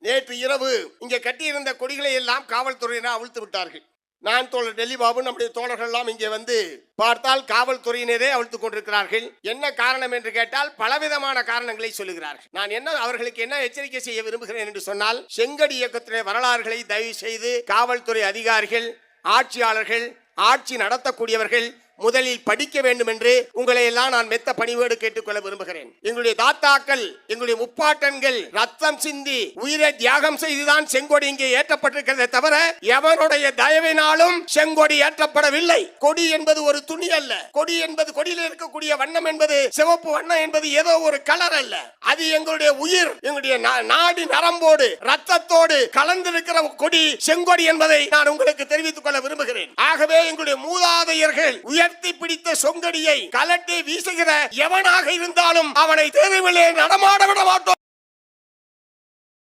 நேற்று இரவு இங்கே கட்டியிருந்த கொடிகளை எல்லாம் காவல்துறையினர் அவிழ்த்து விட்டார்கள். நான் தோழர் டெல்லி பாபு, நம்முடைய தோழர்கள் எல்லாம் இங்கே வந்து பார்த்தால் காவல்துறையினரே அவிழ்த்துக் கொண்டிருக்கிறார்கள். என்ன காரணம் என்று கேட்டால் பலவிதமான காரணங்களை சொல்லுகிறார்கள். நான் அவர்களுக்கு என்ன எச்சரிக்கை செய்ய விரும்புகிறேன் என்று சொன்னால், செங்கடி இயக்கத்தினுடைய வரலாறுகளை தயவு செய்து காவல்துறை அதிகாரிகள், ஆட்சியாளர்கள், ஆட்சி நடத்தக்கூடியவர்கள் முதலில் படிக்க வேண்டும் என்று உங்களை எல்லாம் நான் மெத்த பணிவோடு கேட்டுக்கொள்ள விரும்புகிறேன். எங்களுடைய தாத்தாக்கள், எங்களுடைய முப்பாட்டன்கள் ரத்தம் சிந்தி உயிரை தியாகம் செய்துதான் செங்கொடி இங்கே ஏற்றப்பட்டிருக்கிறதே தவிர எவனுடைய தயவினாலும் செங்கொடி ஏற்றப்படவில்லை. கொடி என்பது ஒரு துணி அல்ல. கொடி என்பது, கொடியில் இருக்கக்கூடிய வண்ணம் என்பது, சிவப்பு வண்ணம் என்பது ஏதோ ஒரு கலர் அல்ல. அது எங்களுடைய உயிர், எங்களுடைய நாடி நரம்போடு ரத்தத்தோடு கலந்திருக்கிற கொடி செங்கொடி என்பதை நான் உங்களுக்கு தெரிவித்துக் கொள்ள விரும்புகிறேன். ஆகவே எங்களுடைய மூதாதையர்கள் உயர்த்தி பிடித்த சொங்கடியை கலட்டி வீசுகிற எவனாக இருந்தாலும் அவனை தெருவிலே நடமாட விட மாட்டோம்.